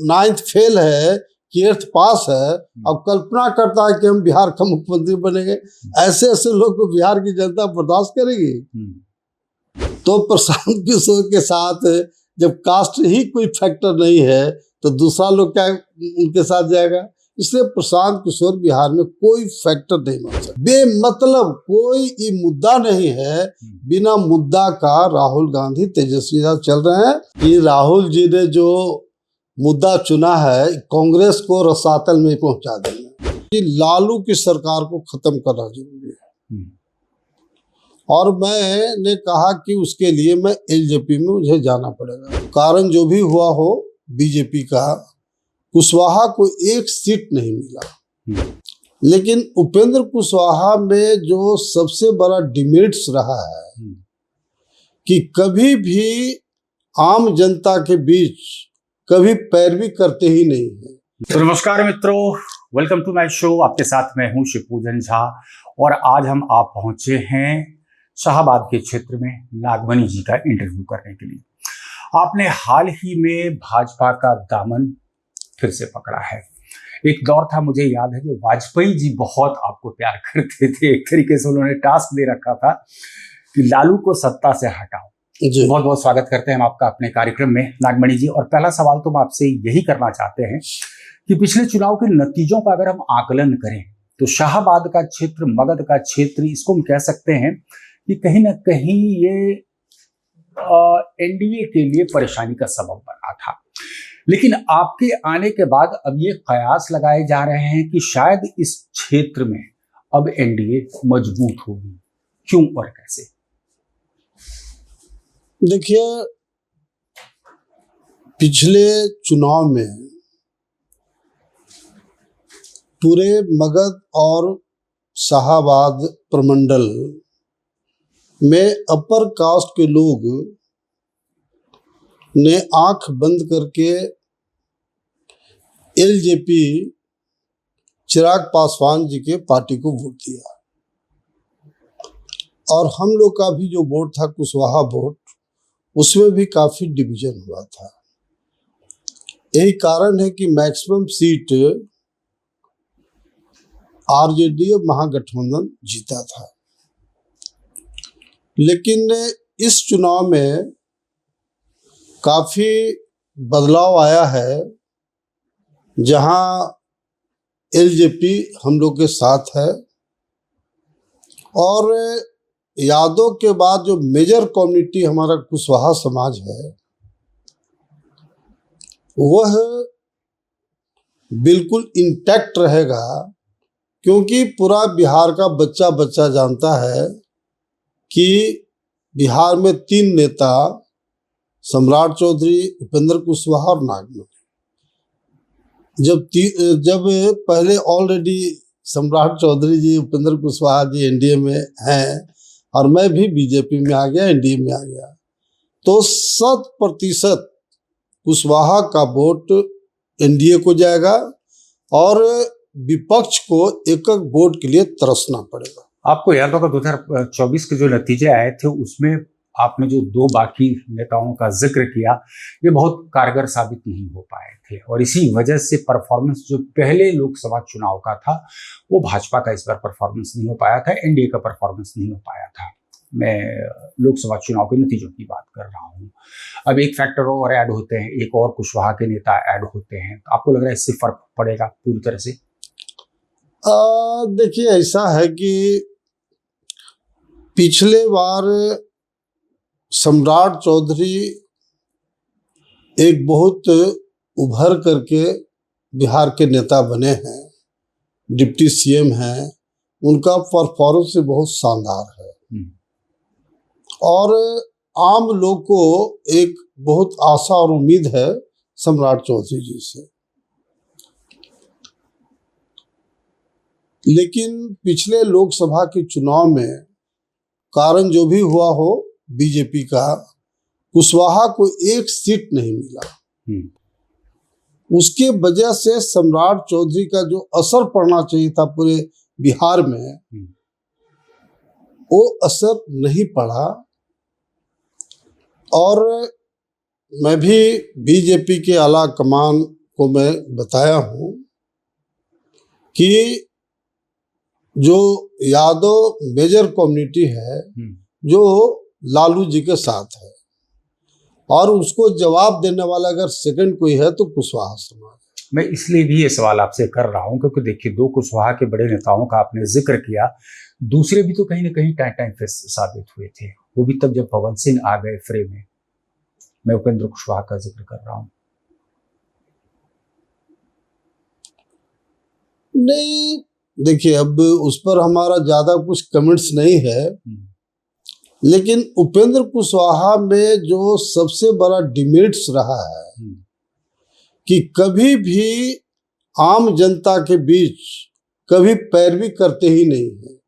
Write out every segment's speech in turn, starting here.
9th fail है कि 8th पास है, अब कल्पना करता है कि हम बिहार का मुख्यमंत्री बनेंगे। ऐसे ऐसे लोग को बिहार की जनता बर्दाश्त करेगी? तो प्रशांत किशोर के साथ जब कास्ट ही कोई फैक्टर नहीं है तो दूसरा लोग क्या उनके साथ जाएगा? इसलिए प्रशांत किशोर बिहार में कोई फैक्टर नहीं बन सकता। बेमतलब कोई मुद्दा नहीं है, बिना मुद्दा का राहुल गांधी तेजस्वी साथ चल रहे हैं कि राहुल जी ने जो मुद्दा चुना है कांग्रेस को रसातल में पहुंचा देना, कि लालू की सरकार को खत्म करना जरूरी है। और मैंने कहा कि उसके लिए मैं एलजेपी में मुझे जाना पड़ेगा। कारण जो भी हुआ हो, बीजेपी का कुशवाहा को एक सीट नहीं मिला, लेकिन उपेंद्र कुशवाहा में जो सबसे बड़ा डिमेरिट्स रहा है कि कभी भी आम जनता के बीच कभी पैरवी करते ही नहीं है। तो नमस्कार मित्रों, वेलकम टू माय शो। आपके साथ मैं हूं शिवपूजन झा और आज हम आप पहुंचे हैं शाहबाद के क्षेत्र में नागमणि जी का इंटरव्यू करने के लिए। आपने हाल ही में भाजपा का दामन फिर से पकड़ा है। एक दौर था, मुझे याद है, जो वाजपेयी जी बहुत आपको प्यार करते थे। एक तरीके से उन्होंने टास्क दे रखा था कि लालू को सत्ता से हटाओ। बहुत बहुत स्वागत करते हैं हम आपका अपने कार्यक्रम में नागमणि जी। और पहला सवाल तो हम आपसे यही करना चाहते हैं कि पिछले चुनाव के नतीजों का अगर हम आकलन करें तो शाहबाद का क्षेत्र, मगध का क्षेत्र, इसको हम कह सकते हैं कि कहीं ना कहीं ये एनडीए के लिए परेशानी का सबब बना था। लेकिन आपके आने के बाद अब ये कयास लगाए जा रहे हैं कि शायद इस क्षेत्र में अब एनडीए मजबूत होगी। क्यों और कैसे? देखिए, पिछले चुनाव में पूरे मगध और शाहबाद प्रमंडल में अपर कास्ट के लोग ने आंख बंद करके एलजेपी चिराग पासवान जी के पार्टी को वोट दिया। और हम लोग का भी जो वोट था, कुशवाहा वोट, उसमें भी काफी डिवीजन हुआ था। यही कारण है कि मैक्सिमम सीट आरजेडी महागठबंधन जीता था। लेकिन इस चुनाव में काफी बदलाव आया है, जहां एलजेपी हम लोग के साथ है। और यादव के बाद जो मेजर कम्युनिटी हमारा कुशवाहा समाज है, वह बिल्कुल इंटैक्ट रहेगा, क्योंकि पूरा बिहार का बच्चा बच्चा जानता है कि बिहार में 3 नेता, सम्राट चौधरी, उपेंद्र कुशवाहा और नागमणि, जब पहले ऑलरेडी सम्राट चौधरी जी, उपेंद्र कुशवाहा जी एनडीए में हैं और मैं भी बीजेपी में आ गया, एनडीए में आ गया, तो 100% कुशवाहा का वोट एनडीए को जाएगा और विपक्ष को एक वोट के लिए तरसना पड़ेगा। आपको याद होगा 2024 के जो नतीजे आए थे, उसमें आपने जो 2 बाकी नेताओं का जिक्र किया, ये बहुत कारगर साबित नहीं हो पाए थे। और इसी वजह से परफॉर्मेंस जो पहले लोकसभा चुनाव का था, वो भाजपा का इस बार परफॉर्मेंस नहीं हो पाया था, एनडीए का परफॉर्मेंस नहीं हो पाया था। मैं लोकसभा चुनाव के नतीजों की बात कर रहा हूँ। अब एक फैक्टर और ऐड होते हैं, एक और कुशवाहा के नेता ऐड होते हैं। आपको लग रहा है इससे फर्क पड़ेगा पूरी तरह से? देखिए, ऐसा है कि पिछले बार सम्राट चौधरी एक बहुत उभर करके बिहार के नेता बने हैं, डिप्टी सीएम हैं, उनका परफॉर्मेंस बहुत शानदार है। और आम लोग को एक बहुत आशा और उम्मीद है सम्राट चौधरी जी से। लेकिन पिछले लोकसभा के चुनाव में कारण जो भी हुआ हो, बीजेपी का कुशवाहा को एक सीट नहीं मिला। उसके वजह से सम्राट चौधरी का जो असर पड़ना चाहिए था पूरे बिहार में, वो असर नहीं पड़ा। और मैं भी बीजेपी के आला कमान को मैं बताया हूं कि जो यादव मेजर कम्युनिटी है जो लालू जी के साथ है, और उसको जवाब देने वाला अगर सेकंड कोई है तो कुशवाहा समाज। मैं इसलिए भी ये सवाल आपसे कर रहा हूं क्योंकि देखिए, दो कुशवाहा के बड़े नेताओं का आपने जिक्र किया, दूसरे भी तो कहीं ना कहीं टाइम फेस साबित हुए थे, वो भी तब जब पवन सिंह आ गए फ्रेम में। मैं उपेंद्र कुशवाहा का जिक्र कर रहा हूं। नहीं, देखिए, अब उस पर हमारा ज्यादा कुछ कमेंट्स नहीं है, लेकिन उपेंद्र कुशवाहा में जो सबसे बड़ा डिमेरिट्स रहा है कि कभी भी आम जनता के बीच कभी पैरवी करते ही नहीं है।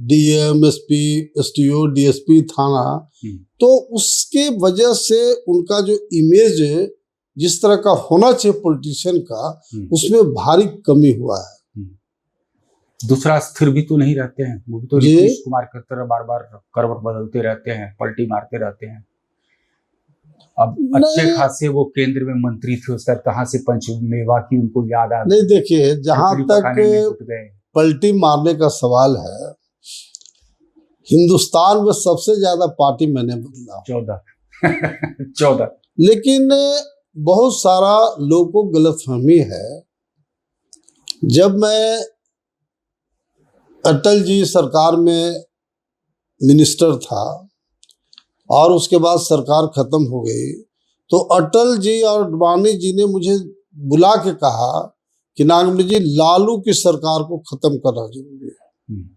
डीएम, एसपी, एसटीओ, डीएसपी, थाना, तो उसके वजह से उनका जो इमेज जिस तरह का होना चाहिए पॉलिटिशियन का, उसमें भारी कमी हुआ है। दूसरा, स्थिर भी तो नहीं रहते हैं, वो भी तो नीतीश कुमार की तरह बार बार करवट बदलते रहते हैं, पलटी मारते रहते हैं। अब अच्छे खासे वो केंद्र में मंत्री थे, उसका कहां से पंचमेवा की उनको याद आ नहीं। देखिए, जहां तक पलटी मारने का सवाल है, हिंदुस्तान में सबसे ज्यादा पार्टी मैंने बदला 14 लेकिन बहुत सारा लोगों को गलतफहमी है। जब मैं अटल जी सरकार में मिनिस्टर था और उसके बाद सरकार खत्म हो गई, तो अटल जी और अडवाणी जी ने मुझे बुला के कहा कि नागमणि जी, लालू की सरकार को खत्म करना जरूरी है।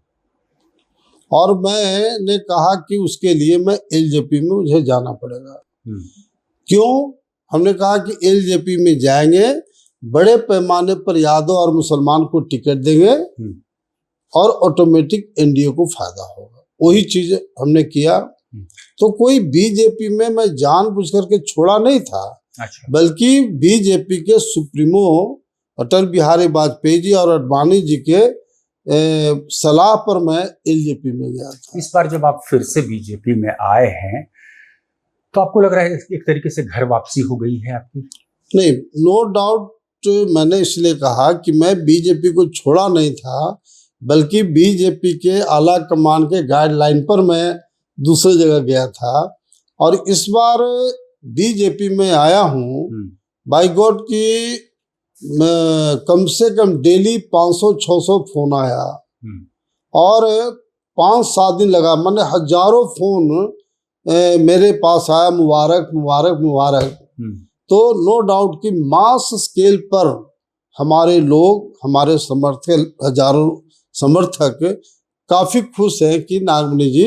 और मैंने कहा कि उसके लिए मैं एलजेपी में मुझे जाना पड़ेगा। क्यों? हमने कहा कि एलजेपी में जाएंगे, बड़े पैमाने पर यादव और मुसलमान को टिकट देंगे और ऑटोमेटिक एनडीए को फायदा होगा। वही चीज हमने किया। तो कोई बीजेपी में मैं जानबूझ करके छोड़ा नहीं था। अच्छा। बल्कि बीजेपी के सुप्रीमो अटल बिहारी वाजपेयी जी और अडवाणी जी के सलाह पर मैं एलजेपी में गया था। इस बार जब आप फिर से बीजेपी में आए हैं, तो आपको लग रहा है एक तरीके से घर वापसी हो गई है आपकी? नहीं, नो डाउट। मैंने इसलिए कहा कि मैं बीजेपी को छोड़ा नहीं था, बल्कि बीजेपी के आला कमान के गाइडलाइन पर मैं दूसरे जगह गया था। और इस बार बीजेपी में आया हूँ, बाय गॉड की कम से कम डेली 500-600 फोन आया और 5-7 दिन लगा, मैंने हजारों फोन मेरे पास आया, मुबारक मुबारक मुबारक। तो नो डाउट कि मास स्केल पर हमारे लोग, हमारे हजारों समर्थक काफी खुश हैं कि नागमणि जी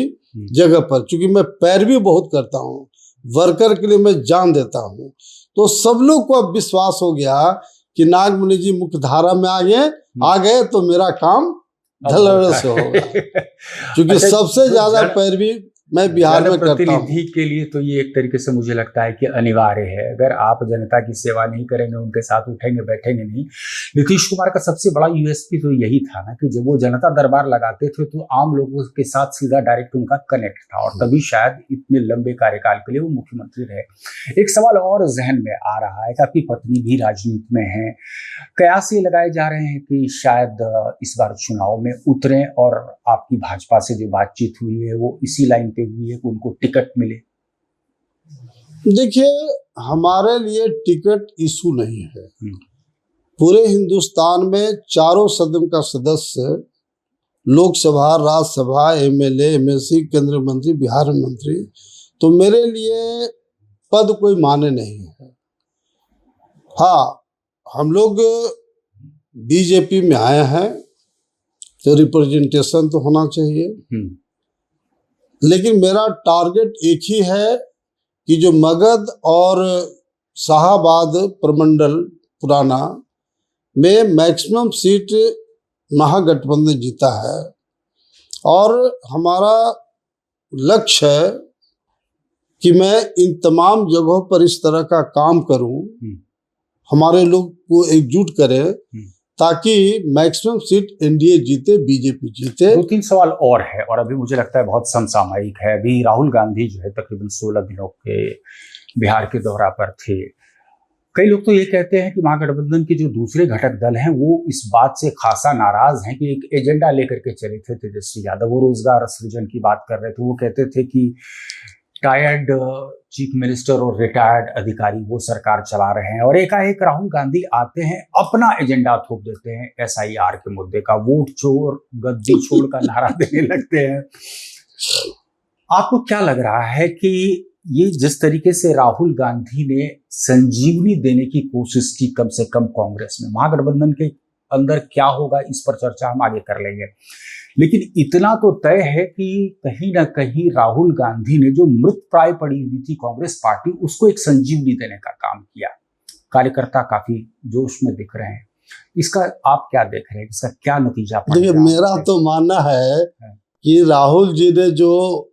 जगह पर, क्योंकि मैं पैरवी बहुत करता हूँ, वर्कर के लिए मैं जान देता हूँ। तो सब लोग को अब विश्वास हो गया कि नागमणि जी मुख्य धारा में आ गए तो मेरा काम ढलड़ से होगा। क्योंकि सबसे ज्यादा पैरवी मैं बिहार में करता हूँ। प्रतिनिधि के लिए तो ये एक तरीके से मुझे लगता है कि अनिवार्य है। अगर आप जनता की सेवा नहीं करेंगे, उनके साथ उठेंगे बैठेंगे नहीं। नीतीश कुमार का सबसे बड़ा यूएसपी तो यही था ना कि जब वो जनता दरबार लगाते थे तो आम लोगों के साथ सीधा डायरेक्ट उनका कनेक्ट था, और तभी शायद इतने लंबे कार्यकाल के लिए वो मुख्यमंत्री रहे। एक सवाल और जहन में आ रहा है कि आपकी पत्नी भी राजनीति में है, कयास ये लगाए जा रहे हैं कि शायद इस बार चुनाव में उतरें, और आपकी भाजपा से जो बातचीत हुई है वो इसी लाइन पे हुई है कि उनको टिकट मिले। देखिए, हमारे लिए टिकट इशू नहीं है। पूरे हिंदुस्तान में चारों सदन का सदस्य, लोकसभा, राज्यसभा, एमएलए, एमएलसी, केंद्रीय मंत्री, बिहार मंत्री, तो मेरे लिए पद कोई माने नहीं है। हाँ, हम लोग बीजेपी में आए हैं तो रिप्रेजेंटेशन तो होना चाहिए, लेकिन मेरा टारगेट एक ही है कि जो मगध और शाहाबाद प्रमंडल पुराना में मैक्सिमम सीट महागठबंधन जीता है, और हमारा लक्ष्य है कि मैं इन तमाम जगहों पर इस तरह का काम करूं, हमारे लोग को एकजुट करें ताकि मैक्सिमम सीट एनडीए जीते, बीजेपी जीते। 2-3 सवाल और है, और अभी मुझे लगता है बहुत समसामयिक है। अभी राहुल गांधी जो है तकरीबन 16 दिनों के बिहार के दौरा पर थे। कई लोग तो ये कहते हैं कि महागठबंधन के जो दूसरे घटक दल हैं वो इस बात से खासा नाराज हैं कि एक एजेंडा लेकर के चले थे तेजस्वी यादव, वो रोजगार सृजन की बात कर रहे थे। वो कहते थे कि टायर्ड चीफ मिनिस्टर और रिटायर्ड अधिकारी वो सरकार चला रहे हैं, और एकाएक राहुल गांधी आते हैं, अपना एजेंडा थोप देते हैं SIR के मुद्दे का, वोट चोर गद्दी छोड़ का नारा देने लगते हैं। आपको क्या लग रहा है कि ये जिस तरीके से राहुल गांधी ने संजीवनी देने की कोशिश की कम से कम कांग्रेस में, महागठबंधन के अंदर क्या होगा इस पर चर्चा हम आगे कर लेंगे, लेकिन इतना तो तय है कि कहीं ना कहीं राहुल गांधी ने जो मृत प्राय पड़ी हुई थी कांग्रेस पार्टी, उसको एक संजीवनी देने का काम किया। कार्यकर्ता काफी जोश में दिख रहे हैं। इसका आप क्या देख रहे हैं, इसका क्या नतीजा? देखिए, मेरा तो मानना है कि राहुल जी ने जो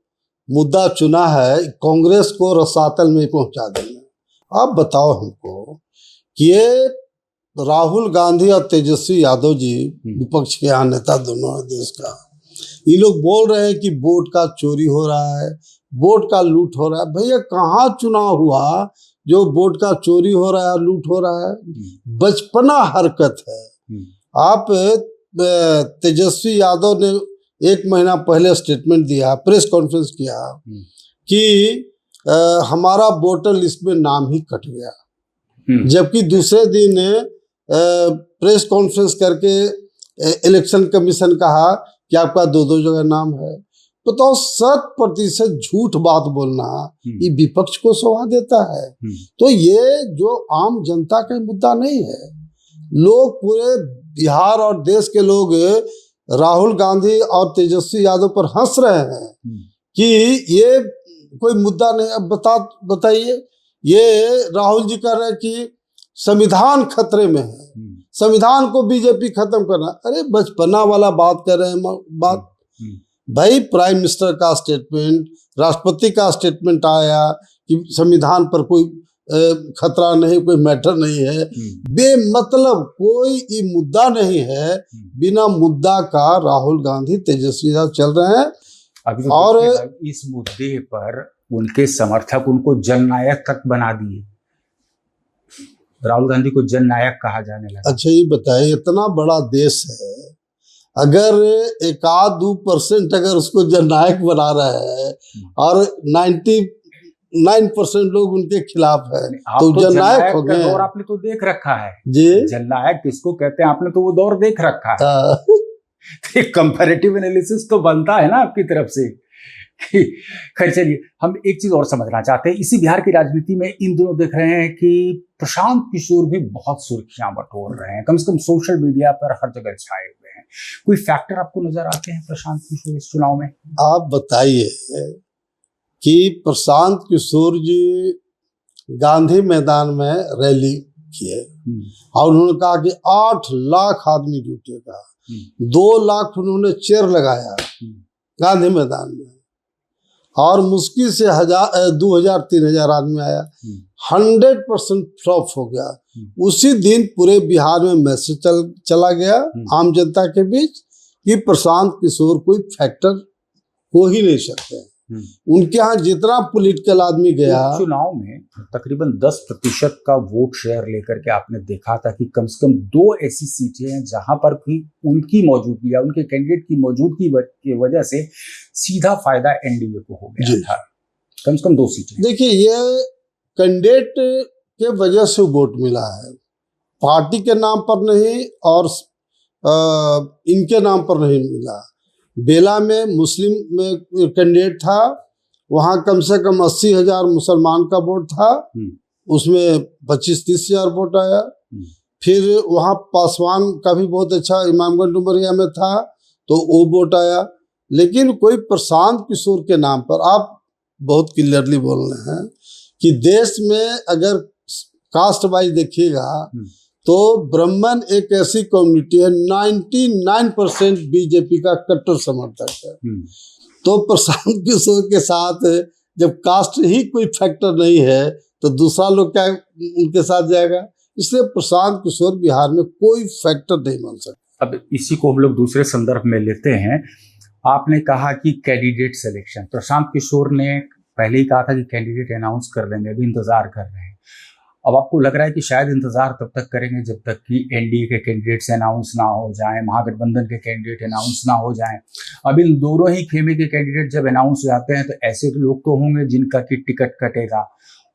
मुद्दा चुना है कांग्रेस को रसातल में पहुंचा देना। आप बताओ हमको कि ये राहुल गांधी और तेजस्वी यादव जी विपक्ष के यहाँ नेता दोनों है देश का, ये लोग बोल रहे हैं कि वोट का चोरी हो रहा है, वोट का लूट हो रहा है। भैया, कहाँ चुनाव हुआ जो वोट का चोरी हो रहा है, लूट हो रहा है? बचपना हरकत है। आप तेजस्वी यादव ने 1 महीना पहले स्टेटमेंट दिया, प्रेस कॉन्फ्रेंस किया कि हमारा वोटर लिस्ट में नाम ही कट गया, जबकि दूसरे दिन प्रेस कॉन्फ्रेंस करके इलेक्शन कमीशन कहा कि आपका 2 जगह नाम है। बताओ, 100% झूठ बात बोलना ये विपक्ष को शोभा देता है? तो ये जो आम जनता का मुद्दा नहीं है। लोग, पूरे बिहार और देश के लोग राहुल गांधी और तेजस्वी यादव पर हंस रहे हैं कि ये कोई मुद्दा नहीं। अब बताइए, ये राहुल जी कह रहे हैं कि संविधान खतरे में है, संविधान को बीजेपी खत्म करना। अरे बचपना वाला बात कर रहे हैं बात। भाई, प्राइम मिनिस्टर का स्टेटमेंट, राष्ट्रपति का स्टेटमेंट आया कि संविधान पर कोई खतरा नहीं, कोई मैटर नहीं है। बेमतलब कोई ये मुद्दा नहीं है। बिना मुद्दा का राहुल गांधी तेजस्वी यादव चल रहे हैं। अभी तो और इस मुद्दे पर उनके समर्थक उनको जननायक तक बना दिए। राहुल गांधी को जननायक कहा जाने लगा। अच्छा, ये बताइए, इतना बड़ा देश है, अगर 1-2% अगर उसको जननायक बना रहा है और 99% लोग उनके खिलाफ है, तो जननायक हो गए। दौर आपने तो देख रखा है जी। जननायक किसको कहते हैं, आपने तो वो दौर देख रखा है। कंपैरेटिव एनालिसिस तो बनता है ना आपकी तरफ से। खैर, चलिए, हम एक चीज और समझना चाहते हैं। इसी बिहार की राजनीति में इन दिनों देख रहे हैं कि प्रशांत किशोर भी बहुत सुर्खियां बटोर रहे हैं, कम से कम सोशल मीडिया पर हर जगह छाए हुए हैं। कोई फैक्टर आपको नजर आते हैं प्रशांत किशोर इस चुनाव में? आप बताइए कि प्रशांत किशोर जी गांधी मैदान में रैली किए और उन्होंने कहा कि 8 लाख आदमी जुटेगा, 2 लाख उन्होंने चेयर लगाया गांधी मैदान में, और मुश्किल से 2000-3000 आदमी आया। 100% फ्लॉप हो गया। उसी दिन पूरे बिहार में मैसेज चला गया आम जनता के बीच कि प्रशांत किशोर कोई फैक्टर हो ही नहीं सकते। उनके यहाँ जितना पॉलिटिकल आदमी गया, चुनाव में तकरीबन 10% का वोट शेयर लेकर के आपने देखा था कि कम से कम 2 ऐसी सीटें हैं जहां पर भी उनकी मौजूदगी या उनके कैंडिडेट की मौजूदगी की वजह से सीधा फायदा एनडीए को हो गया था। कम से कम 2 सीटें। देखिए, ये कैंडिडेट के वजह से वोट मिला है, पार्टी के नाम पर नहीं और इनके नाम पर नहीं मिला। बेला में मुस्लिम में कैंडिडेट था, वहाँ कम से कम 80,000 मुसलमान का वोट था, उसमें 25-30 हजार वोट आया। फिर वहाँ पासवान का भी बहुत अच्छा इमामगंज डुमरिया में था, तो वो वोट आया। लेकिन कोई प्रशांत किशोर के नाम पर, आप बहुत क्लियरली बोल रहे हैं कि देश में अगर कास्ट वाइज देखिएगा तो ब्राह्मण एक ऐसी कम्युनिटी है 99% बीजेपी का कट्टर समर्थक है। तो प्रशांत किशोर के साथ जब कास्ट ही कोई फैक्टर नहीं है तो दूसरा लोग क्या उनके साथ जाएगा? इसलिए प्रशांत किशोर बिहार में कोई फैक्टर नहीं बन सकता। अब इसी को हम लोग दूसरे संदर्भ में लेते हैं। आपने कहा कि कैंडिडेट सिलेक्शन, प्रशांत किशोर ने पहले ही कहा था कि कैंडिडेट अनाउंस कर देंगे, अभी इंतजार कर रहे हैं। अब आपको लग रहा है कि शायद इंतजार तब तक करेंगे जब तक कि एनडीए के कैंडिडेट्स अनाउंस ना हो जाएं, महागठबंधन के कैंडिडेट अनाउंस ना हो जाएं। अब इन दोनों ही खेमे के कैंडिडेट जब अनाउंस हो जाते हैं तो ऐसे तो लोग तो होंगे जिनका कि टिकट कटेगा,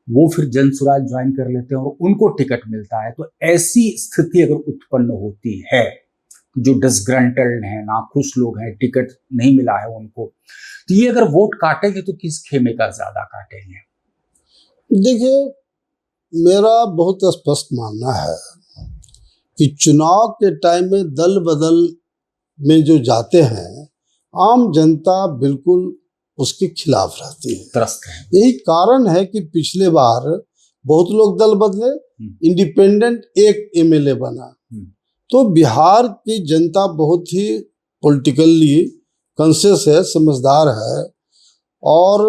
वो फिर जनसुराज ज्वाइन कर लेते हैं और उनको टिकट मिलता है। तो ऐसी स्थिति अगर उत्पन्न होती है, जो डिसग्रंटल्ड हैं, नाखुश लोग हैं, टिकट नहीं मिला है उनको, तो ये अगर वोट काटेंगे तो किस खेमे का ज्यादा काटेंगे? देखिए, मेरा बहुत स्पष्ट मानना है कि चुनाव के टाइम में दल बदल में जो जाते हैं, आम जनता बिल्कुल उसके खिलाफ रहती है, त्रस्त है। यही कारण है कि पिछले बार बहुत लोग दल बदले, इंडिपेंडेंट एक एमएलए बना। तो बिहार की जनता बहुत ही पॉलिटिकली कॉन्शियस है, समझदार है, और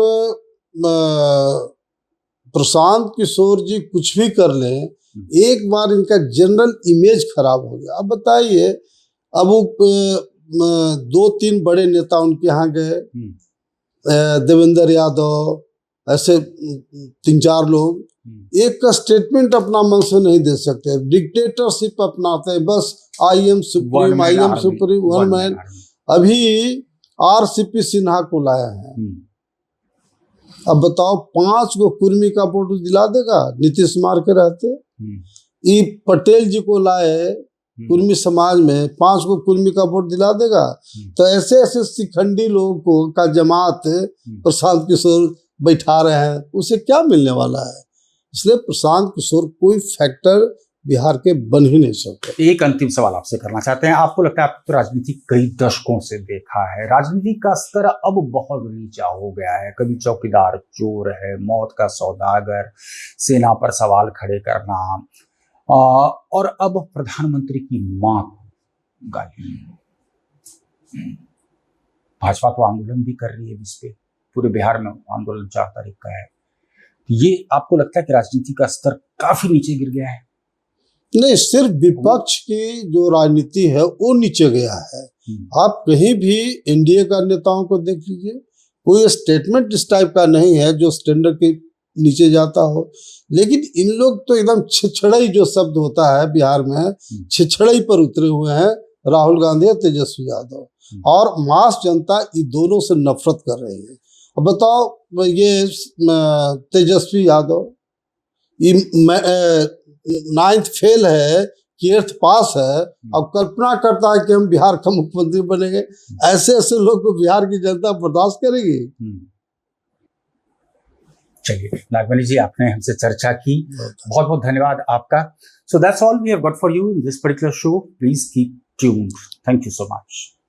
प्रशांत किशोर जी कुछ भी कर लें, एक बार इनका जनरल इमेज खराब हो गया। अब बताइए, अब वो 2-3 बड़े नेता उनके यहाँ गए, देवेंद्र यादव, ऐसे 3-4 लोग एक का स्टेटमेंट अपना मन से नहीं दे सकते, डिक्टेटरशिप अपनाते हैं, बस I am supreme, I am supreme, one man. अभी आरसीपी सिन्हा को लाया है, अब बताओ 5 को कुर्मी का फोटो दिला देगा नीतीश कुमार के रहते। ये पटेल जी को लाए कुर्मी समाज में, 5 को कुर्मी का वोट दिला देगा। तो ऐसे ऐसे शिखंडी लोगों को का जमात प्रशांत किशोर बैठा रहे हैं, उसे क्या मिलने वाला है? इसलिए प्रशांत किशोर कोई फैक्टर बिहार के बन ही नहीं सकते। एक अंतिम सवाल आपसे करना चाहते हैं। आपको लगता है, आप तो राजनीति कई दशकों से देखा है, राजनीति का स्तर अब बहुत नीचा हो गया है। कभी चौकीदार चोर है, मौत का सौदागर, सेना पर सवाल खड़े करना, और अब प्रधानमंत्री की मांग गाली। भाजपा तो आंदोलन भी कर रही है इस पे, पूरे बिहार में आंदोलन 4 तारीख का है। ये आपको लगता है कि राजनीति का स्तर काफी नीचे गिर गया है? नहीं, सिर्फ विपक्ष की जो राजनीति है वो नीचे गया है। आप कहीं भी एनडीए का नेताओं को देख लीजिए, कोई स्टेटमेंट इस टाइप का नहीं है जो स्टैंडर्ड के नीचे जाता हो। लेकिन इन लोग तो एकदम छिछड़ई जो शब्द होता है बिहार में, छिछड़ई पर उतरे हुए हैं राहुल गांधी और तेजस्वी यादव, और मास जनता ये दोनों से नफरत कर रही है। अब बताओ, ये तेजस्वी यादव ये 9th फेल है कि 8th पास है, अब कल्पना करता है कि हम बिहार का मुख्यमंत्री बनेंगे। ऐसे ऐसे लोग को बिहार की जनता बर्दाश्त करेगी? चलिए नागमणि जी, आपने हमसे चर्चा की, बहुत बहुत धन्यवाद आपका। So that's all we have got for you in this particular show. Please keep tuned. Thank you so much.